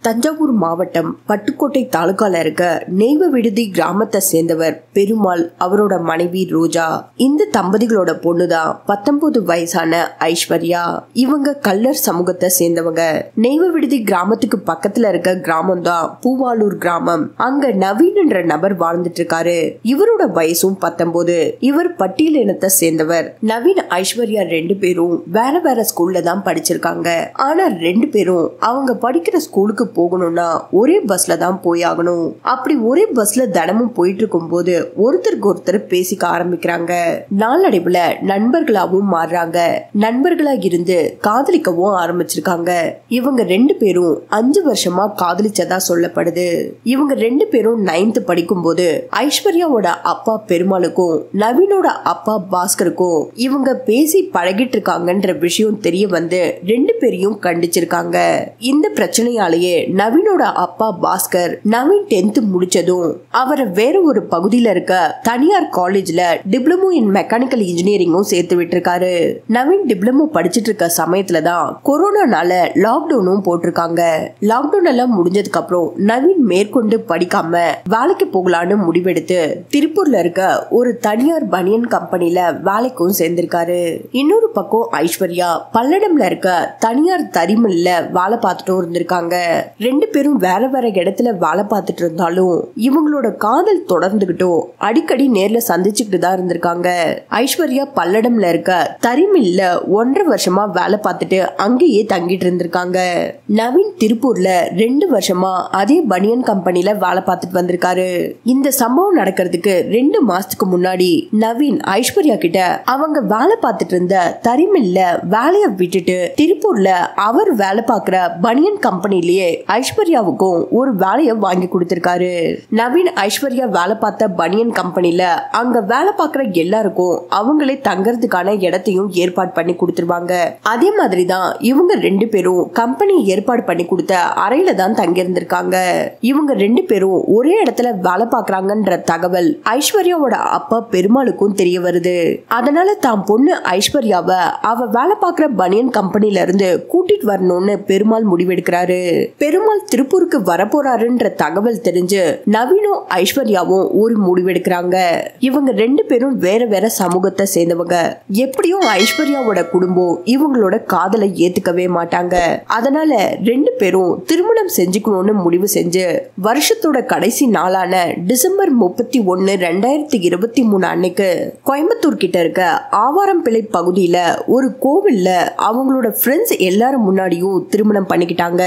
தஞ்சாவூர் மாவட்டம் பட்டுக்கோட்டை தாலுகால இருக்க நெய்வ விடுதி கிராமத்தை சேர்ந்தவர் பெருமாள், அவரோட மனைவி ரோஜா. இந்த தம்பதிகளோட பொண்ணுதான் 19 வயசான ஐஸ்வர்யா. இவங்க கல்லர் சமூகத்தை சேர்ந்தவங்க. நெய்வ விடுதி கிராமத்துக்கு பக்கத்துல இருக்க கிராமம் தான் பூவாலூர் கிராமம். அங்க நவீன்ன்ற நபர் வாழ்ந்துட்டு இருக்காரு. இவரோட வயசும் 19. இவர் பட்டியல் இனத்தை சேர்ந்தவர். நவீன், ஐஸ்வர்யா 2 பேரும் வேற வேற ஸ்கூல்ல தான் படிச்சிருக்காங்க. ஆனா 2 பேரும் அவங்க படிக்கிற ஸ்கூலுக்கு போகணும்னா ஒரே பஸ்ல தான் போயாகணும். அப்படி ஒரே பஸ்ல தினமும் போயிட்டு இருக்கும் போது ஒருத்தருக்கு ஒருத்தர் பேசிக்க ஆரம்பிக்கிறாங்க. நாளடைவுல நண்பர்களாவும் மாறுறாங்க. நண்பர்களா இருந்து காதலிக்கவும் ஆரம்பிச்சிருக்காங்க. இவங்க 2 பேரும் 5 வருஷமா காதலிச்சதா சொல்லப்படுது. இவங்க 2 பேரும் 9th படிக்கும் போது ஐஸ்வர்யாவோட அப்பா பெருமாளுக்கும் நவீனோட அப்பா பாஸ்கருக்கும் இவங்க பேசி பழகிட்டு இருக்காங்கன்ற விஷயம் தெரிய வந்து 2 பேரையும் கண்டிச்சிருக்காங்க. இந்த பிரச்சனையாலேயே நவீனோட அப்பா பாஸ்கர் நவீன் 10th முடிச்சதும் அவரை வேற ஒரு பகுதியில இருக்க தனியார் காலேஜ்ல டிப்ளமோ இன் மெக்கானிக்கல் இன்ஜினியரிங்கும் சேர்த்து விட்டுருக்காரு. நவீன் டிப்ளமோ படிச்சிட்டு இருக்க சமயத்துலதான் கொரோனானால லாக்டவுனும் போட்டிருக்காங்க. லாக்டவுன் எல்லாம் முடிஞ்சதுக்கு அப்புறம் நவீன் மேற்கொண்டு படிக்காம வேலைக்கு போகலான்னு முடிவெடுத்து திருப்பூர்ல இருக்க ஒரு தனியார் பனியன் கம்பெனில வேலைக்கும் சேர்ந்திருக்காரு. இன்னொரு பக்கம் ஐஸ்வர்யா பல்லடம்ல இருக்க தனியார் தரிமில்ல வேலை பார்த்துட்டும் இருந்திருக்காங்க. 2 பேரும் வேற வேற இடத்துல வேலை பார்த்துட்டு இருந்தாலும் இவங்களோட காதல் தொடர்ந்துகிட்டும் அடிக்கடி நேர்ல சந்திச்சுக்கிட்டு தான் இருந்திருக்காங்க. ஐஸ்வர்யா பல்லடம்ல இருக்க தரிமில்ல 1.5 வருஷமா வேலை பார்த்துட்டு அங்கேயே தங்கிட்டு இருந்திருக்காங்க. நவீன் திருப்பூர்ல 2 வருஷமா அதே பனியன் கம்பெனில வேலை பார்த்துட்டு வந்திருக்காரு. இந்த சம்பவம் நடக்கிறதுக்கு 2 மாசத்துக்கு முன்னாடி நவீன் ஐஸ்வர்யா கிட்ட அவங்க வேலை பார்த்துட்டு இருந்த தரிமில்ல வேலைய விட்டுட்டு திருப்பூர்ல அவர் வேலை பார்க்கிற பனியன் கம்பெனிலேயே ஐஸ்வர்யாவுக்கும் ஒரு வேலையை வாங்கி கொடுத்திருக்காரு. நவீன் ஐஸ்வர்யா வேலை பார்த்த பனியன் கம்பெனில அங்க வேலை பார்க்கிற எல்லாருக்கும் அவங்களே தங்கறதுக்கான இடத்தையும் ஏற்பாடு பண்ணி கொடுத்துருவாங்க. அதே மாதிரிதான் இவங்க 2 பேரும் கம்பெனி ஏற்பாடு பண்ணி கொடுத்த அறையில தான் தங்கி இருந்திருக்காங்க. இவங்க 2 பேரும் ஒரே இடத்துல வேலை பார்க்கறாங்கன்ற தகவல் ஐஸ்வர்யாவோட அப்பா பெருமாளுக்கும் தெரிய வருது. அதனால தான் பொண்ணு ஐஸ்வர்யாவை அவ வேலை பார்க்கிற பனியன் கம்பெனில இருந்து கூட்டிட்டு வரணும்னு பெருமாள் முடிவெடுக்கிறாரு. பெருமாள் திருப்பூருக்கு வரப்போறாருன்ற தகவல் தெரிஞ்சு நவீனும் ஐஸ்வர்யாவும் ஒரு முடிவெடுக்கிறாங்க. இவங்க 2 பேரும் வேற வேற சமூகத்தை சேர்ந்தவங்க. எப்படியும் ஐஸ்வர்யாவோட குடும்பம் இவங்களோட காதலை ஏத்துக்கவே மாட்டாங்க. அதனால 2 பேரும் திருமணம் செஞ்சுக்கணும்னு முடிவு செஞ்சு வருஷத்தோட கடைசி நாளான டிசம்பர் 31, 2023 அன்னைக்கு கோயம்புத்தூர் கிட்ட இருக்க ஆவாரம்பிள்ளை பகுதியில ஒரு கோவில்ல அவங்களோட ஃப்ரெண்ட்ஸ் எல்லாரும் முன்னாடியும் திருமணம் பண்ணிக்கிட்டாங்க.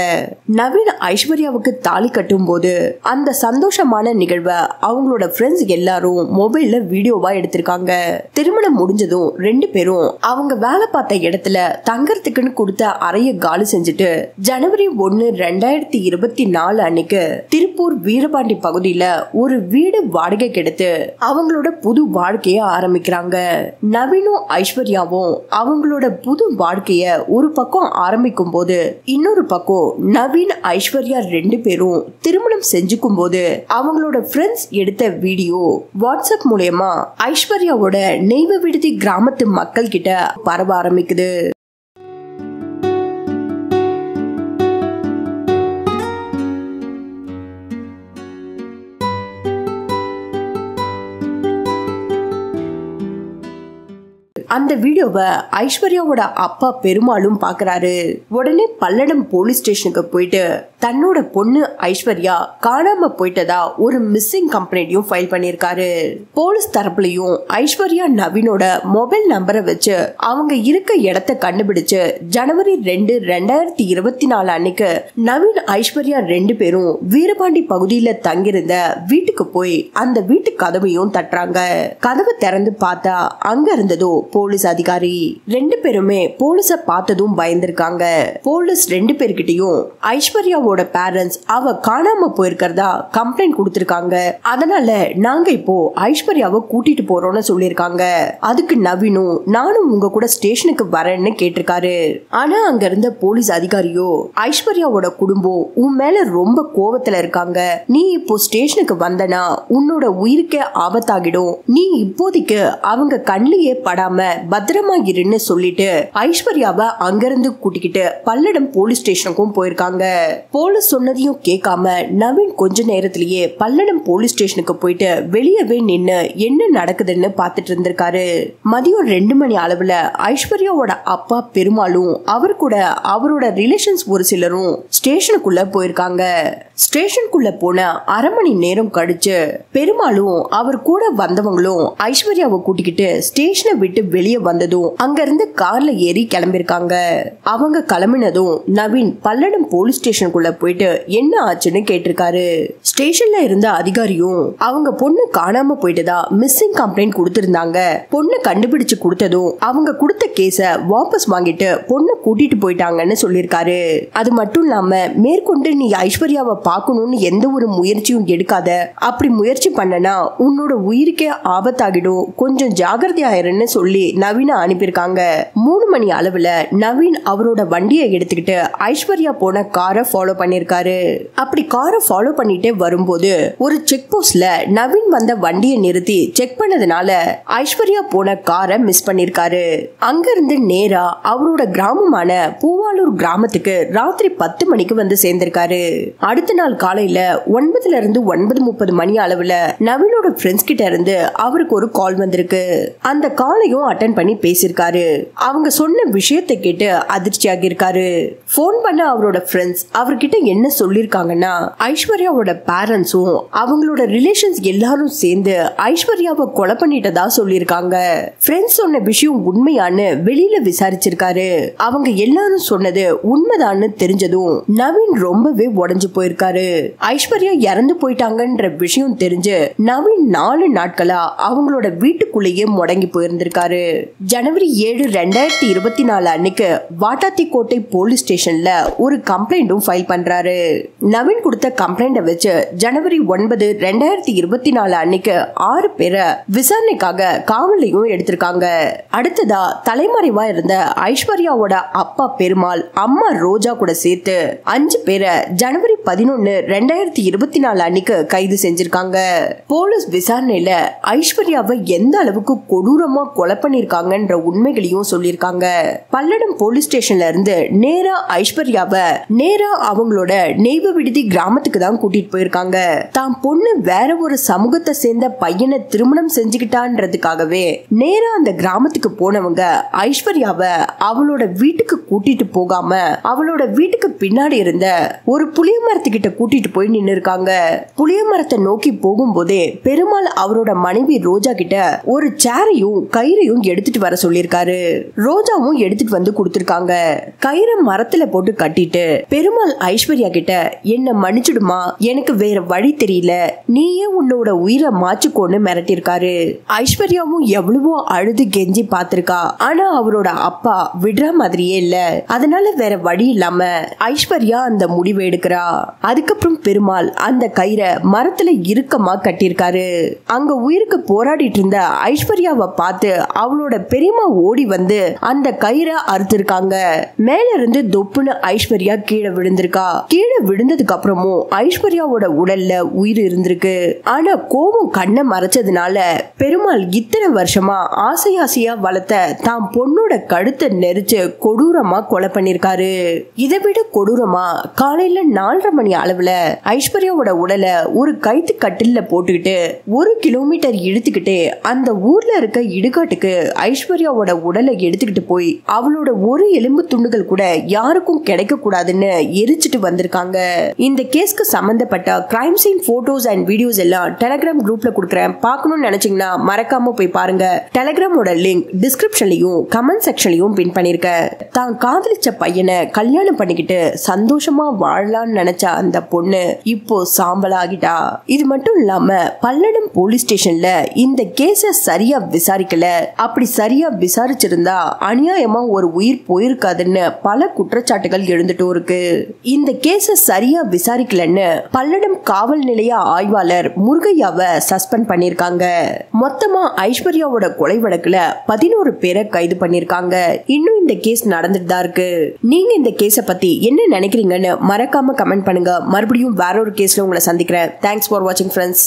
நவீன் ஐஸ்வர்யாவுக்கு தாலி கட்டும் போது அந்த சந்தோஷமான நிகழ்வை அவங்களோட ஃப்ரெண்ட்ஸ் எல்லாரும் மொபைல்ல வீடியோவா எடுத்திருக்காங்க. திருமணம் முடிஞ்சதும் 2 பேரும் அவங்க வேலை பார்த்த இடத்துல தங்கறதுக்குன்னு கொடுத்த அறைய காலி செஞ்சுட்டு ஜனவரி 1, 2024 அன்னைக்கு திருப்பூர் வீரபாண்டி பகுதியில ஒரு வீடு வாடகைக்கு எடுத்து அவங்களோட புது வாழ்க்கைய ஆரம்பிக்கிறாங்க. நவீனும் ஐஸ்வர்யாவும் அவங்களோட புது வாழ்க்கைய ஒரு பக்கம் ஆரம்பிக்கும் போது இன்னொரு பக்கம் நவீன் ஐஸ்வர்யா 2 பேரும் திருமணம் செஞ்சுக்கும் போது அவங்களோட ஃப்ரெண்ட்ஸ் எடுத்த வீடியோ வாட்ஸ்அப் மூலமா ஐஸ்வர்யாவோட நெய்வ விடுதி கிராமத்து மக்கள் கிட்ட பரவ ஆரம்பிக்குது. அந்த வீடியோவை ஐஸ்வர்யாவோட அப்பா பெருமாளும் பாக்குறாரு. உடனே பல்லடம் போலீஸ் ஸ்டேஷனுக்கு போயிட்டு தன்னோட பொண்ணு ஐஸ்வர்யா காணாம போயிட்டதா ஒரு மிஸ்ஸிங் கம்ப்ளைண்ட்டையும் ஃபைல் பண்ணிருக்காரு. போலீஸ் தரப்புலயும் ஐஸ்வர்யா நவீனோட மொபைல் நம்பரை வச்சு அவங்க இருக்க இடத்தை கண்டுபிடிச்சு ஜனவரி 2, 2024 அன்னைக்கு நவீன் ஐஸ்வர்யா 2 பேரும் வீரபாண்டி பகுதியில தங்கியிருந்த வீட்டுக்கு போய் அந்த வீட்டு கதவையும் தட்டுறாங்க. கதவை திறந்து பார்த்தா அங்க இருந்ததோ போலீஸ் அதிகாரி. 2 பேருமே போலீஸ பார்த்ததும் பயந்திருக்காங்க. போலீஸ் 2 பேர்கிட்டயும் ஐஸ்வர்யாவோட பேரண்ட்ஸ் அவ காணாம போயிருக்கிறதா கம்ப்ளைண்ட் கொடுத்திருக்காங்க. அதனால நாங்க இப்போ ஐஸ்வர்யாவை கூட்டிட்டு போறோம்னு சொல்லிருக்காங்க. அதுக்கு நவீனும் நானும் உங்க கூட ஸ்டேஷனுக்கு வரேன்னு கேட்டிருக்காரு. ஆனா அங்க இருந்த போலீஸ் அதிகாரியோ ஐஸ்வர்யாவோட குடும்பம் உன் மேல ரொம்ப கோவத்துல இருக்காங்க. நீ இப்போ ஸ்டேஷனுக்கு வந்தனா உன்னோட உயிருக்கே ஆபத்தாகிடும். நீ இப்போதைக்கு அவங்க கண்ணிலேயே படாம பத்திரமா இருன்னு சொல்லிட்டு ஐஸ்வர்யாவை அங்கிருந்து கூட்டிக்கிட்டு பல்லடம் போலீஸ் ஸ்டேஷனுக்கும் போயிருக்காங்க. போலீஸ் சொன்னதையும் கேட்காம நவீன் கொஞ்ச நேரத்திலேயே பல்லடம் போலீஸ் ஸ்டேஷனுக்கு போயிட்டு வெளியவே நின்னு என்ன நடக்குதுன்னு பாத்துட்டு இருந்திருக்காரு. மதியம் 2 மணி அளவுல ஐஸ்வர்யாவோட அப்பா பெருமாளும் அவர் கூட அவரோட ரிலேஷன்ஸ் ஒரு சிலரும் ஸ்டேஷனுக்குள்ள போயிருக்காங்க. ஸ்டேஷனுக்குள்ள போன அரை மணி நேரம் கழிச்சு பெருமாளும் அவர் கூட வந்தவங்களும் ஐஸ்வர்யாவை கூட்டிக்கிட்டு ஸ்டேஷனை விட்டு வெளியே வந்ததும் அங்க இருந்து கார்ல ஏறி கிளம்பிருக்காங்க. அவங்க கிளம்பினதும் நவீன் பல்லடம் போலீஸ் ஸ்டேஷனுக்குள்ள போயிட்டு என்ன ஆச்சுன்னு கேட்டிருக்காரு. ஸ்டேஷன்ல இருந்த அதிகாரியும் அவங்க பொண்ணு காணாம போயிட்டதா மிஸ்ஸிங் கம்ப்ளைண்ட் கொடுத்திருந்தாங்க. பொண்ணு கண்டுபிடிச்சு கொடுத்ததும் அவங்க கொடுத்த கேஸ வாபஸ் வாங்கிட்டு பொண்ணு கூட்டிட்டு போயிட்டாங்கன்னு சொல்லிருக்காரு. அது மட்டும் இல்லாம மேற்கொண்டு நீ ஐஸ்வர்யாவை பார்க்கணும்னு எந்த ஒரு முயற்சியும் எடுக்காத, அப்படி முயற்சி பண்ணனா உன்னோட உயிருக்கே ஆபத்தாகிடும், கொஞ்சம் ஜாகிரதையாயிருன்னு சொல்லி நவீன அனுப்பியிருக்காங்க. 3 மணி அளவுல நவீன் அவரோட வண்டியை எடுத்துக்கிட்டு ஐஸ்வர்யா போன காரை ஃபாலோ பண்ணிருக்காரு. அப்படி காரை ஃபாலோ பண்ணிட்டே வரும்போது ஒரு செக் போஸ்ட்ல நவீன் வந்த வண்டியை நிறுத்தி செக் பண்ணதுனால ஐஸ்வர்யா போன காரை மிஸ் பண்ணிருக்காரு. அங்க இருந்து நேரா அவரோட கிராமமான பூவாலூர் கிராமத்துக்கு ராத்திரி 10 மணிக்கு வந்து சேர்ந்திருக்காரு. அடுத்த நாள் காலையில 9ல இருந்து 9:30 மணி அளவுல நவீனோட ஃப்ரெண்ட்ஸ் கிட்ட இருந்து அவருக்கு ஒரு கால் வந்திருக்கு. அந்த காலையும் அட்டென்ட் பண்ணி பேசிருக்காரு. அவங்க சொன்ன விஷயத்தை கேட்டு அதிர்ச்சியாகி இருக்காரு. போன் பண்ண அவரோட ஃப்ரெண்ட்ஸ் அவர்கிட்ட என்ன சொல்லிருக்காங்கன்னா ஐஸ்வர்யாவோட பேரண்ட்ஸும் அவங்களோட ரிலேஷன்ஸ் எல்லாரும் சேர்ந்து ஐஸ்வர்யாவை கொலை பண்ணிட்டதா சொல்லிருக்காங்க. ஃப்ரெண்ட்ஸ் சொன்ன விஷயம் உண்மையான்னு வெளியில விசாரிச்சிருக்காரு. அவங்க எல்லாரும் சொன்னது உண்மைதான்னு தெரிஞ்சதும் நவீன் ரொம்பவே உடைஞ்சு போயிருக்காரு. ஐஸ்வர்யா இறந்து போயிட்டாங்கன்ற விஷயம் தெரிஞ்சு நவீன் 4 நாட்களா அவங்களோட வீட்டுக்குள்ளேயே முடங்கி போயிருந்திருக்காரு. ஜனவரி 7, 2024 அன்னைக்கு வாட்டாத்தி கோட்டை போலீஸ் ஸ்டேஷன்ல ஒரு கம்ப்ளைண்டும் ஃபைல் பண்றாரு. நவீன் கொடுத்த கம்ப்ளைண்ட வச்சு ஜனவரி 9, 2024 அன்னைக்கு 6 பேரை விசாரணைக்காக காவலையும் எடுத்திருக்காங்க. அடுத்ததா தலைமறைவா இருந்த ஐஸ்வர்யாவோட அப்பா பெருமாள், அம்மா ரோஜா கூட சேர்த்து 5 பேரை ஜனவரி 11, 2024 அன்னைக்கு கைது செஞ்சிருக்காங்க. போலீஸ் விசாரணையில ஐஸ்வர்யாவை எந்த அளவுக்கு கொடூரமா கொலை பண்ணிருக்காங்கன்ற உண்மைகளையும் சொல்லிருக்காங்க. பல்லடம் போலீஸ் ஸ்டேஷன்ல இருந்து நேரா ஐஸ்வர்யாவை அவங்களோட நெய்வ விடுதி கிராமத்துக்கு தான் கூட்டிட்டு போயிருக்காங்க. தான் பொண்ணு வேற ஒரு சமூகத்தை சேர்ந்த பையனை திருமணம் செஞ்சுக்கிட்டான்றதுக்காகவே நேரா அந்த கிராமத்துக்கு போனவங்க ஐஸ்வர்யாவை அவளோட வீட்டுக்கு கூட்டிட்டு போகாம அவளோட வீட்டுக்கு பின்னாடி இருந்த ஒரு புளிய மரத்துக்கிட்ட கூட்டிட்டு போய் நின்னு இருக்காங்க. புளிய மரத்தை நோக்கி போகும்போதே பெருமாள் அவரோட மனைவி ரோஜா கிட்ட ஒரு சேரையும் கயிறையும் எடுத்துட்டு வர சொல்லிருக்காரு. ரோஜாவும் எடுத்துட்டு வந்து கொடுத்திருக்காங்க. கயிறை மரத்துல போட்டு கட்டிட்டு பெருமாள் ஐஸ்வர்யா கிட்ட என்ன மன்னிச்சிடுமா, எனக்கு வேற வழி தெரியல, நீயே உன்னோட உயிரை மாச்சுக்கோன்னு மிரட்டிருக்காரு. ஐஸ்வர்யாவும் எவ்வளவோ அழுது கெஞ்சி பாத்திருக்கா. ஆனா அவரோட அப்பா விடுற மாதிரியே இல்ல. அதனால வேற வழி இல்லாம ஐஸ்வர்யா அந்த முடிவு எடுக்கிறா. அதுக்கப்புறம் பெருமாள் அந்த கயிறை மரத்துல இறுக்கமா கட்டிருக்காரு. அங்க உயிருக்கு போராடிட்டு இருந்த ஐஸ்வர்யாவை பார்த்து அவளோட பெரியம்மா ஓடி வந்து அந்த கயிறை அறுத்திருக்காங்க. மேல இருந்து தொப்புன்னு ஐஸ்வர்யா கீழே விழுந்திருக்கா. கீழே விழுந்ததுக்கு அப்புறமும் ஐஸ்வர்யாவோட உடல்ல உயிர் இருந்திருக்கு. ஆனா கோபம் கண்ணை மறைச்சதுனால பெருமாள் இத்தனை வருஷமா ஆசையா வளர்த்த தான் பொண்ணோட கழுத்தை நெரிச்சு கொடூரமா கொலை பண்ணிருக்காரு. இதை விட கொடூரமா காலையில 4:30 மணி அளவுல ஐஸ்வர்யாவோட உடலை ஒரு கைத்து கட்டில்ல போட்டுக்கிட்டு 1 கிலோமீட்டர் இழுத்துக்கிட்டே அந்த ஊர்ல இருக்க இடுகாட்டுக்கு ஐஸ்வர்யாவோட உடலை எடுத்துக்கிட்டு போய் அவளோட ஒரு எலும்பு துண்டுகள் கூட யாருக்கும் கிடைக்க கூடாதுன்னு எரிச்சிட்டு வந்திருக்காங்க. இந்த கேஸ்க்கு சம்பந்தப்பட்ட crime scene photos and videos எல்லாம் டெலிகிராம் குரூப்ல கொடுக்குறேன். பார்க்கணும்னு நினைச்சீங்கன்னா மறக்காம போய் பாருங்க. டெலிகிராமோட லிங்க் டிஸ்கிரிப்ஷன்லயும் கமெண்ட் செக்ஷன்லயும் பின் பண்ணிருக்க. தான் காதலிச்ச பையனை கல்யாணம் பண்ணிக்கிட்டு சந்தோஷமா வாழலாம்னு நினைச்ச அந்த பொண்ணு இப்போ சாம்பலாகிட்டா. இது மட்டும் இல்லாம பல்லடம் போலீஸ் ஸ்டேஷன்ல இந்த கேஸ சரியா விசாரிக்கல. அப்படி சரியா விசாரிச்சிருந்தா அநியாயமா ஒரு உயிர் போயிருக்காதுன்னு பல குற்றச்சாட்டுகள் எழுந்துட்டு இருக்கு. இந்த கேஸ சரியா விசாரிக்கலன்னு பல்லடம் காவல் நிலைய ஆய்வாளர் முருகையாவை சஸ்பெண்ட் பண்ணிருக்காங்க. மொத்தமா ஐஸ்வர்யாவோட கொலை வழக்குல 11 பேரை கைது பண்ணிருக்காங்க. இன்னும் இந்த கேஸ் நடந்துட்டு தான் இருக்கு. நீங்க இந்த கேஸ பத்தி என்ன நினைக்கிறீங்கன்னு மறக்காம கமெண்ட் பண்ணுங்க. மறுபடியும் வேற ஒரு கேஸ்ல உங்களை சந்திக்கிறேன். தேங்க்ஸ் ஃபார் வாட்சிங் ஃப்ரெண்ட்ஸ்.